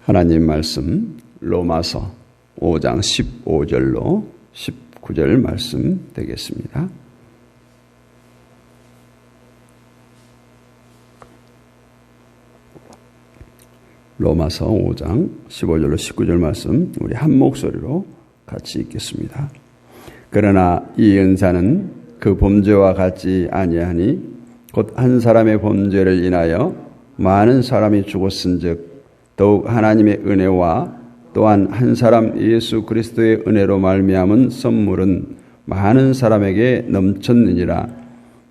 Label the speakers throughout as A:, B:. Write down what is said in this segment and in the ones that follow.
A: 하나님 말씀 로마서 5장 15절로 19절 말씀 되겠습니다. 로마서 5장 15절로 19절 말씀 우리 한 목소리로 같이 읽겠습니다. 그러나 이 은사는 그 범죄와 같지 아니하니 곧 한 사람의 범죄를 인하여 많은 사람이 죽었은즉 더욱 하나님의 은혜와 또한 한 사람 예수 그리스도의 은혜로 말미암은 선물은 많은 사람에게 넘쳤느니라.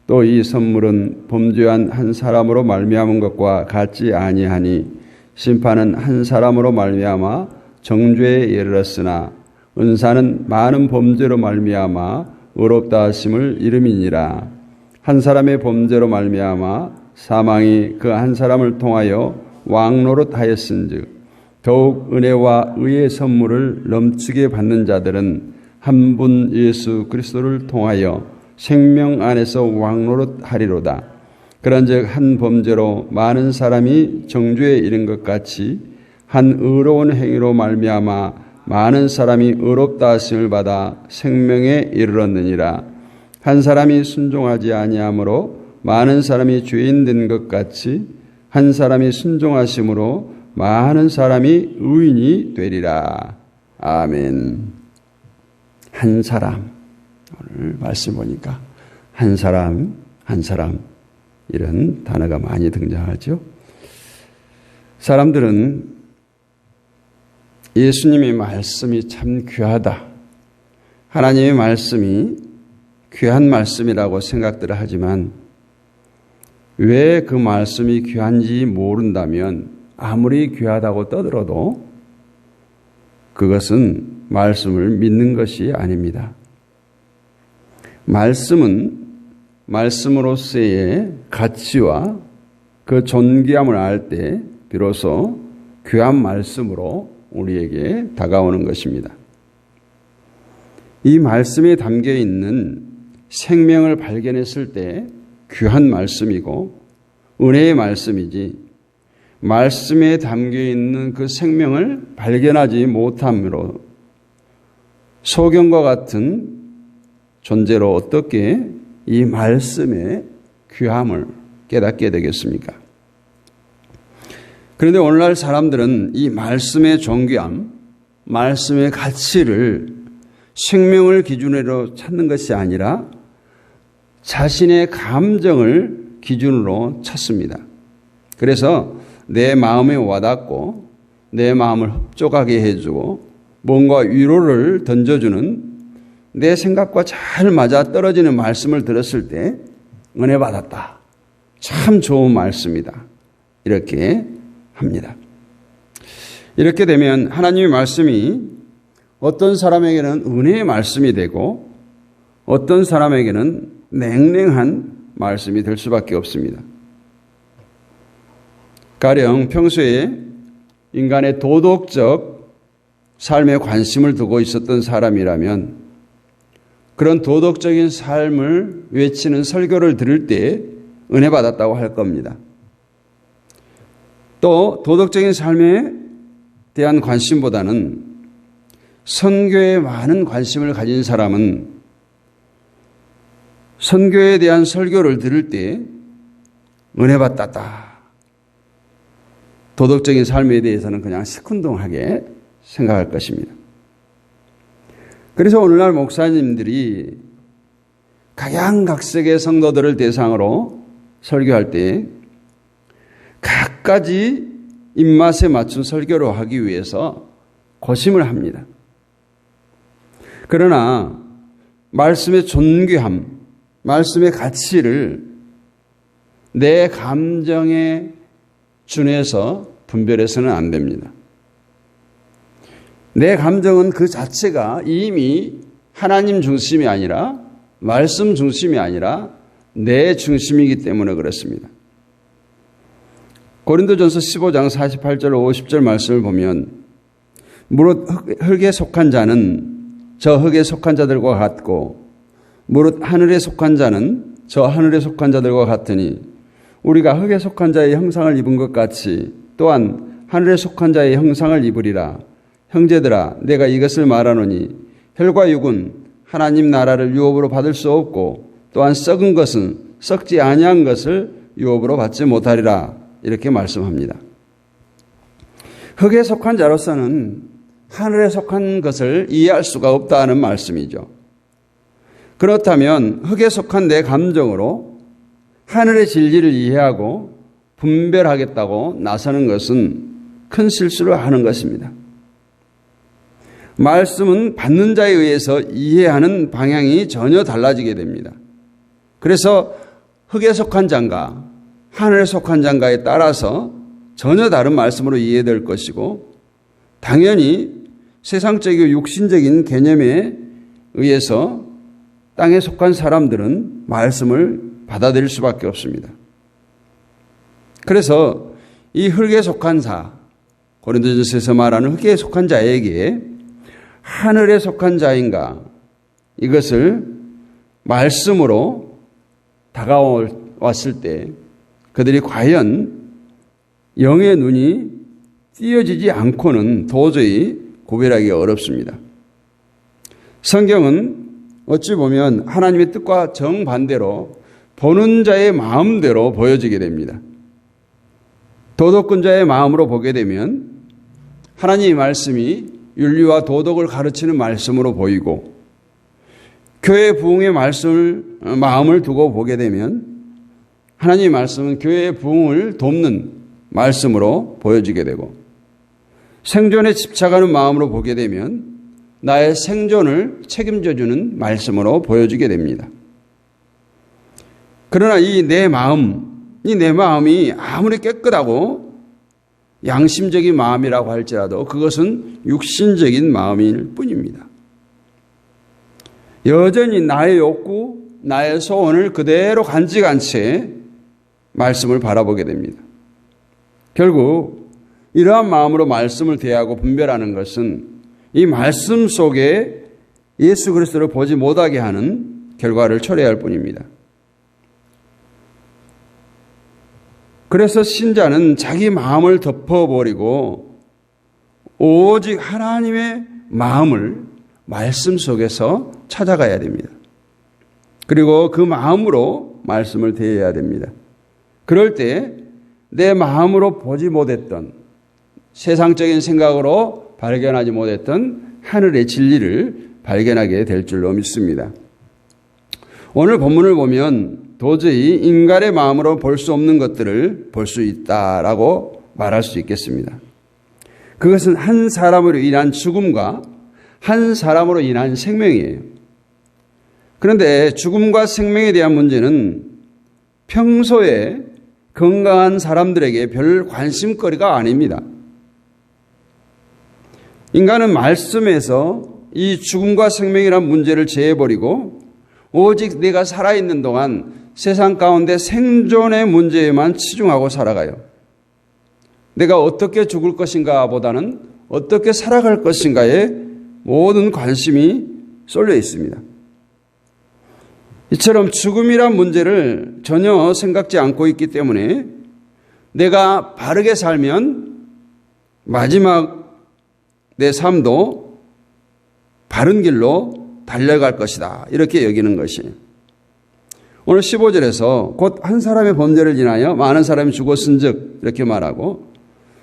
A: 또 이 선물은 범죄한 한 사람으로 말미암은 것과 같지 아니하니 심판은 한 사람으로 말미암아 정죄에 이르렀으나 은사는 많은 범죄로 말미암아 의롭다 하심을 이름이니라. 한 사람의 범죄로 말미암아 사망이 그 한 사람을 통하여 왕노릇하였은즉 더욱 은혜와 의의 선물을 넘치게 받는 자들은 한 분 예수 그리스도를 통하여 생명 안에서 왕노릇하리로다. 그런즉 한 범죄로 많은 사람이 정죄에 이른 것 같이 한 의로운 행위로 말미암아 많은 사람이 의롭다 하심을 받아 생명에 이르렀느니라. 한 사람이 순종하지 아니하므로 많은 사람이 죄인 된 것 같이 한 사람이 순종하심으로 많은 사람이 의인이 되리라. 아멘. 한 사람. 오늘 말씀 보니까 한 사람, 한 사람 이런 단어가 많이 등장하죠. 사람들은 예수님의 말씀이 참 귀하다. 하나님의 말씀이 귀한 말씀이라고 생각들을 하지만 왜 그 말씀이 귀한지 모른다면 아무리 귀하다고 떠들어도 그것은 말씀을 믿는 것이 아닙니다. 말씀은 말씀으로서의 가치와 그 존귀함을 알 때 비로소 귀한 말씀으로 우리에게 다가오는 것입니다. 이 말씀에 담겨 있는 생명을 발견했을 때 귀한 말씀이고 은혜의 말씀이지 말씀에 담겨 있는 그 생명을 발견하지 못함으로 소경과 같은 존재로 어떻게 이 말씀의 귀함을 깨닫게 되겠습니까? 그런데 오늘날 사람들은 이 말씀의 존귀함, 말씀의 가치를 생명을 기준으로 찾는 것이 아니라 자신의 감정을 기준으로 찾습니다. 그래서 내 마음에 와닿고 내 마음을 흡족하게 해주고 뭔가 위로를 던져주는 내 생각과 잘 맞아떨어지는 말씀을 들었을 때 은혜 받았다. 참 좋은 말씀이다. 이렇게 합니다. 이렇게 되면 하나님의 말씀이 어떤 사람에게는 은혜의 말씀이 되고 어떤 사람에게는 냉랭한 말씀이 될 수밖에 없습니다. 가령 평소에 인간의 도덕적 삶에 관심을 두고 있었던 사람이라면 그런 도덕적인 삶을 외치는 설교를 들을 때 은혜 받았다고 할 겁니다. 또 도덕적인 삶에 대한 관심보다는 선교에 많은 관심을 가진 사람은 선교에 대한 설교를 들을 때 은혜 받았다. 도덕적인 삶에 대해서는 그냥 시큰둥하게 생각할 것입니다. 그래서 오늘날 목사님들이 각양각색의 성도들을 대상으로 설교할 때 각가지 입맛에 맞춘 설교로 하기 위해서 고심을 합니다. 그러나 말씀의 존귀함, 말씀의 가치를 내 감정에 준해서 분별해서는 안 됩니다. 내 감정은 그 자체가 이미 하나님 중심이 아니라 말씀 중심이 아니라 내 중심이기 때문에 그렇습니다. 고린도전서 15장 48절 50절 말씀을 보면 무릇 흙에 속한 자는 저 흙에 속한 자들과 같고 무릇 하늘에 속한 자는 저 하늘에 속한 자들과 같으니 우리가 흙에 속한 자의 형상을 입은 것 같이 또한 하늘에 속한 자의 형상을 입으리라. 형제들아, 내가 이것을 말하노니 혈과 육은 하나님 나라를 유업으로 받을 수 없고 또한 썩은 것은 썩지 아니한 것을 유업으로 받지 못하리라. 이렇게 말씀합니다. 흙에 속한 자로서는 하늘에 속한 것을 이해할 수가 없다는 말씀이죠. 그렇다면 흙에 속한 내 감정으로 하늘의 진리를 이해하고 분별하겠다고 나서는 것은 큰 실수를 하는 것입니다. 말씀은 받는 자에 의해서 이해하는 방향이 전혀 달라지게 됩니다. 그래서 흙에 속한 자인가 하늘에 속한 자인가에 따라서 전혀 다른 말씀으로 이해될 것이고, 당연히 세상적이고 육신적인 개념에 의해서 땅에 속한 사람들은 말씀을 받아들일 수밖에 없습니다. 그래서 이 흙에 속한 자, 고린도전서에서 말하는 흙에 속한 자에게 하늘에 속한 자인가, 이것을 말씀으로 다가왔을 때 그들이 과연 영의 눈이 띄어지지 않고는 도저히 구별하기 어렵습니다. 성경은 어찌 보면 하나님의 뜻과 정반대로 보는 자의 마음대로 보여지게 됩니다. 도덕군자의 마음으로 보게 되면 하나님의 말씀이 윤리와 도덕을 가르치는 말씀으로 보이고, 교회 부흥의 마음을 두고 보게 되면 하나님의 말씀은 교회의 부흥을 돕는 말씀으로 보여지게 되고, 생존에 집착하는 마음으로 보게 되면 나의 생존을 책임져주는 말씀으로 보여지게 됩니다. 그러나 이 내 마음이 아무리 깨끗하고 양심적인 마음이라고 할지라도 그것은 육신적인 마음일 뿐입니다. 여전히 나의 욕구, 나의 소원을 그대로 간직한 채 말씀을 바라보게 됩니다. 결국 이러한 마음으로 말씀을 대하고 분별하는 것은 이 말씀 속에 예수 그리스도를 보지 못하게 하는 결과를 초래할 뿐입니다. 그래서 신자는 자기 마음을 덮어버리고 오직 하나님의 마음을 말씀 속에서 찾아가야 됩니다. 그리고 그 마음으로 말씀을 대해야 됩니다. 그럴 때 내 마음으로 보지 못했던, 세상적인 생각으로 발견하지 못했던 하늘의 진리를 발견하게 될 줄로 믿습니다. 오늘 본문을 보면 도저히 인간의 마음으로 볼 수 없는 것들을 볼 수 있다라고 말할 수 있겠습니다. 그것은 한 사람으로 인한 죽음과 한 사람으로 인한 생명이에요. 그런데 죽음과 생명에 대한 문제는 평소에 건강한 사람들에게 별 관심거리가 아닙니다. 인간은 말씀에서 이 죽음과 생명이란 문제를 제해버리고 오직 내가 살아있는 동안 세상 가운데 생존의 문제에만 치중하고 살아가요. 내가 어떻게 죽을 것인가 보다는 어떻게 살아갈 것인가에 모든 관심이 쏠려 있습니다. 이처럼 죽음이란 문제를 전혀 생각지 않고 있기 때문에 내가 바르게 살면 마지막 내 삶도 바른 길로 달려갈 것이다, 이렇게 여기는 것이에요. 오늘 15절에서 곧 한 사람의 범죄를 인하여 많은 사람이 죽었은즉 이렇게 말하고,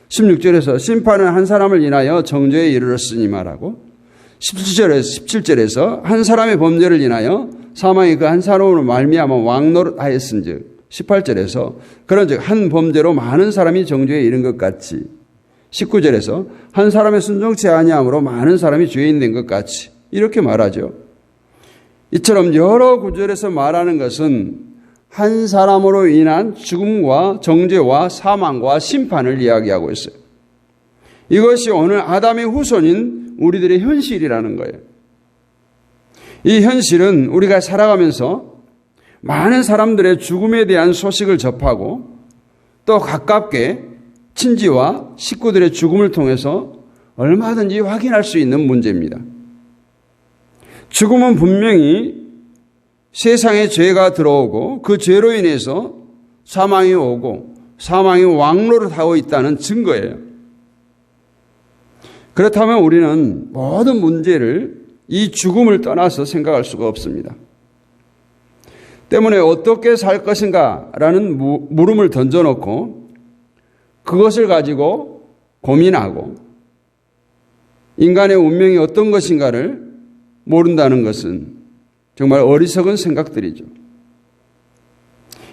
A: 16절에서 심판은 한 사람을 인하여 정죄에 이르렀으니 말하고, 17절에서 한 사람의 범죄를 인하여 사망이 그 한 사람으로 말미암아 왕노릇하였은즉, 18절에서 그런즉 한 범죄로 많은 사람이 정죄에 이른 것 같이, 19절에서 한 사람의 순종치 아니함으로 많은 사람이 죄인 된 것 같이, 이렇게 말하죠. 이처럼 여러 구절에서 말하는 것은 한 사람으로 인한 죽음과 정죄와 사망과 심판을 이야기하고 있어요. 이것이 오늘 아담의 후손인 우리들의 현실이라는 거예요. 이 현실은 우리가 살아가면서 많은 사람들의 죽음에 대한 소식을 접하고 또 가깝게 친지와 식구들의 죽음을 통해서 얼마든지 확인할 수 있는 문제입니다. 죽음은 분명히 세상에 죄가 들어오고 그 죄로 인해서 사망이 오고 사망이 왕노릇하고 있다는 증거예요. 그렇다면 우리는 모든 문제를 이 죽음을 떠나서 생각할 수가 없습니다. 때문에 어떻게 살 것인가라는 물음을 던져놓고 그것을 가지고 고민하고 인간의 운명이 어떤 것인가를 모른다는 것은 정말 어리석은 생각들이죠.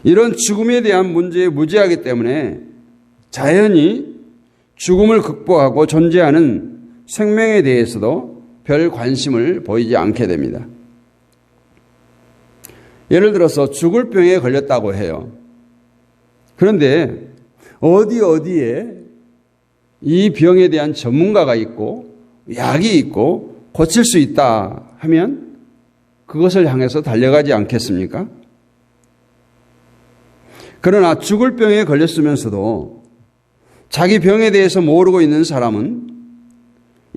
A: 이런 죽음에 대한 문제에 무지하기 때문에 자연히 죽음을 극복하고 존재하는 생명에 대해서도 별 관심을 보이지 않게 됩니다. 예를 들어서 죽을 병에 걸렸다고 해요. 그런데 어디에 이 병에 대한 전문가가 있고 약이 있고 고칠 수 있다 하면 그것을 향해서 달려가지 않겠습니까? 그러나 죽을 병에 걸렸으면서도 자기 병에 대해서 모르고 있는 사람은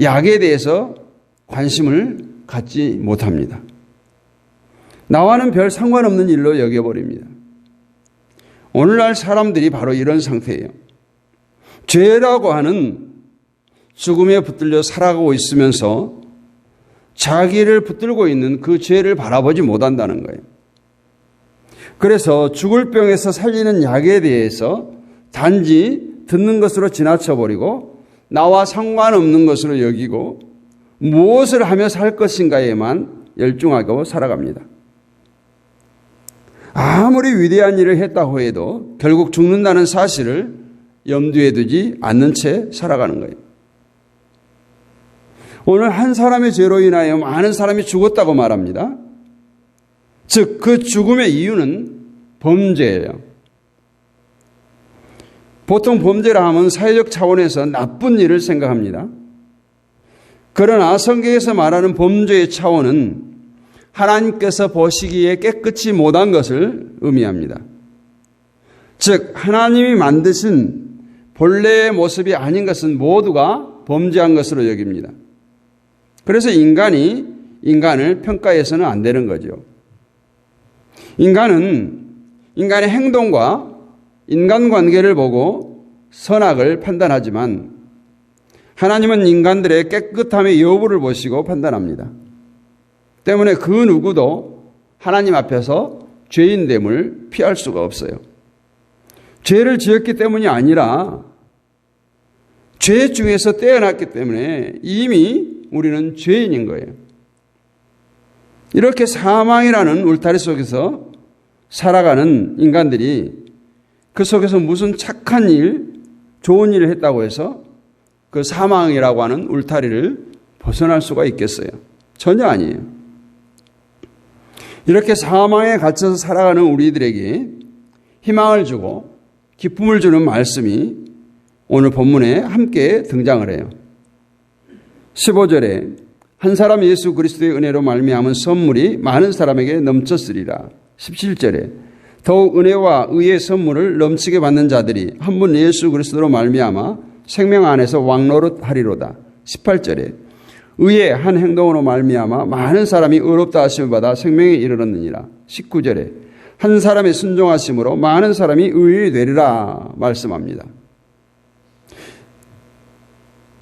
A: 약에 대해서 관심을 갖지 못합니다. 나와는 별 상관없는 일로 여겨버립니다. 오늘날 사람들이 바로 이런 상태예요. 죄라고 하는 죽음에 붙들려 살아가고 있으면서 자기를 붙들고 있는 그 죄를 바라보지 못한다는 거예요. 그래서 죽을 병에서 살리는 약에 대해서 단지 듣는 것으로 지나쳐버리고 나와 상관없는 것으로 여기고 무엇을 하며 살 것인가에만 열중하고 살아갑니다. 아무리 위대한 일을 했다고 해도 결국 죽는다는 사실을 염두에 두지 않는 채 살아가는 거예요. 오늘 한 사람의 죄로 인하여 많은 사람이 죽었다고 말합니다. 즉, 그 죽음의 이유는 범죄예요. 보통 범죄라 하면 사회적 차원에서 나쁜 일을 생각합니다. 그러나 성경에서 말하는 범죄의 차원은 하나님께서 보시기에 깨끗이 못한 것을 의미합니다. 즉, 하나님이 만드신 본래의 모습이 아닌 것은 모두가 범죄한 것으로 여깁니다. 그래서 인간이 인간을 평가해서는 안 되는 거죠. 인간은 인간의 행동과 인간관계를 보고 선악을 판단하지만 하나님은 인간들의 깨끗함의 여부를 보시고 판단합니다. 때문에 그 누구도 하나님 앞에서 죄인됨을 피할 수가 없어요. 죄를 지었기 때문이 아니라 죄 중에서 떼어났기 때문에 이미 우리는 죄인인 거예요. 이렇게 사망이라는 울타리 속에서 살아가는 인간들이 그 속에서 무슨 착한 일, 좋은 일을 했다고 해서 그 사망이라고 하는 울타리를 벗어날 수가 있겠어요? 전혀 아니에요. 이렇게 사망에 갇혀서 살아가는 우리들에게 희망을 주고 기쁨을 주는 말씀이 오늘 본문에 함께 등장을 해요. 15절에 한 사람 예수 그리스도의 은혜로 말미암은 선물이 많은 사람에게 넘쳤으리라. 17절에 더욱 은혜와 의의 선물을 넘치게 받는 자들이 한 분 예수 그리스도로 말미암아 생명 안에서 왕노릇하리로다. 18절에 의의 한 행동으로 말미암아 많은 사람이 의롭다 하심을 받아 생명에 이르렀느니라. 19절에 한 사람의 순종하심으로 많은 사람이 의인이 되리라 말씀합니다.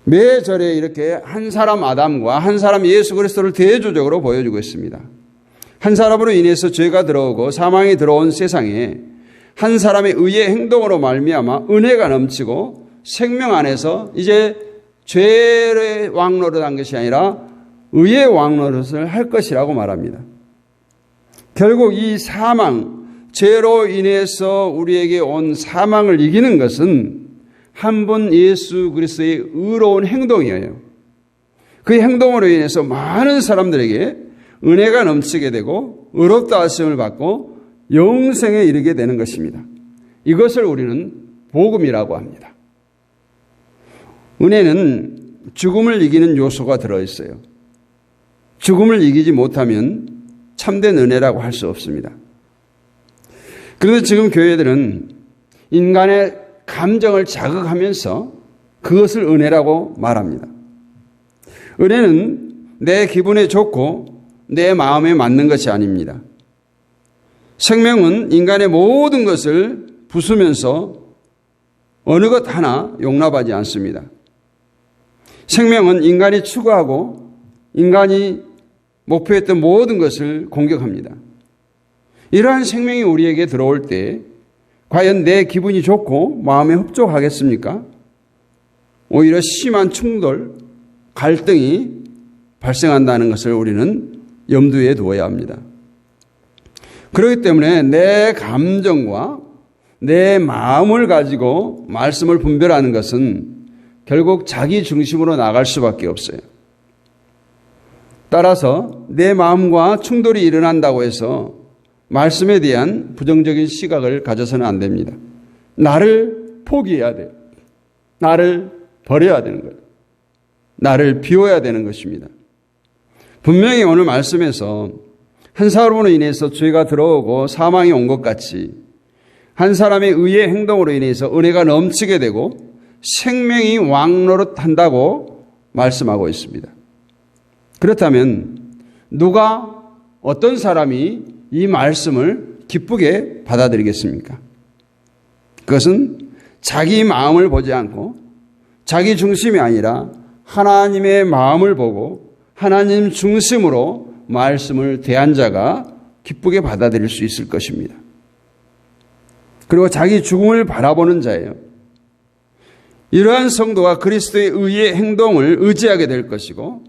A: 매 절에 이렇게 한 사람 아담과 한 사람 예수 그리스도를 대조적으로 보여주고 있습니다. 한 사람으로 인해서 죄가 들어오고 사망이 들어온 세상에 한 사람의 의의 행동으로 말미암아 은혜가 넘치고 생명 안에서 이제 죄의 왕노릇한 것이 아니라 의의 왕노릇을 할 것이라고 말합니다. 결국 이 사망, 죄로 인해서 우리에게 온 사망을 이기는 것은 한 분 예수 그리스도의 의로운 행동이에요. 그 행동으로 인해서 많은 사람들에게 은혜가 넘치게 되고 의롭다 하심을 받고 영생에 이르게 되는 것입니다. 이것을 우리는 복음이라고 합니다. 은혜는 죽음을 이기는 요소가 들어있어요. 죽음을 이기지 못하면 참된 은혜라고 할 수 없습니다. 그런데 지금 교회들은 인간의 감정을 자극하면서 그것을 은혜라고 말합니다. 은혜는 내 기분에 좋고 내 마음에 맞는 것이 아닙니다. 생명은 인간의 모든 것을 부수면서 어느 것 하나 용납하지 않습니다. 생명은 인간이 추구하고 인간이 목표했던 모든 것을 공격합니다. 이러한 생명이 우리에게 들어올 때 과연 내 기분이 좋고 마음에 흡족하겠습니까? 오히려 심한 충돌, 갈등이 발생한다는 것을 우리는 염두에 두어야 합니다. 그렇기 때문에 내 감정과 내 마음을 가지고 말씀을 분별하는 것은 결국 자기 중심으로 나갈 수밖에 없어요. 따라서 내 마음과 충돌이 일어난다고 해서 말씀에 대한 부정적인 시각을 가져서는 안 됩니다. 나를 포기해야 돼요. 나를 버려야 되는 거예요. 나를 비워야 되는 것입니다. 분명히 오늘 말씀에서 한 사람으로 인해서 죄가 들어오고 사망이 온 것 같이 한 사람의 의의 행동으로 인해서 은혜가 넘치게 되고 생명이 왕노릇한다고 말씀하고 있습니다. 그렇다면 누가 어떤 사람이 이 말씀을 기쁘게 받아들이겠습니까? 그것은 자기 마음을 보지 않고 자기 중심이 아니라 하나님의 마음을 보고 하나님 중심으로 말씀을 대한 자가 기쁘게 받아들일 수 있을 것입니다. 그리고 자기 죽음을 바라보는 자예요. 이러한 성도가 그리스도의 의의 행동을 의지하게 될 것이고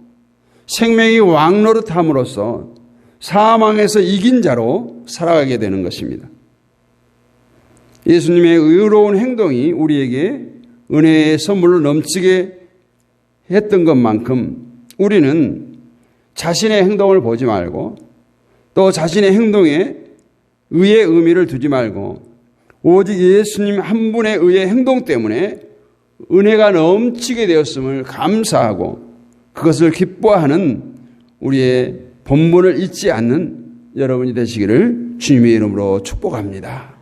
A: 생명이 왕노릇함으로써 사망에서 이긴 자로 살아가게 되는 것입니다. 예수님의 의로운 행동이 우리에게 은혜의 선물로 넘치게 했던 것만큼 우리는 자신의 행동을 보지 말고 또 자신의 행동에 의의 의미를 두지 말고 오직 예수님 한 분의 의의 행동 때문에 은혜가 넘치게 되었음을 감사하고 그것을 기뻐하는 우리의 본분을 잊지 않는 여러분이 되시기를 주님의 이름으로 축복합니다.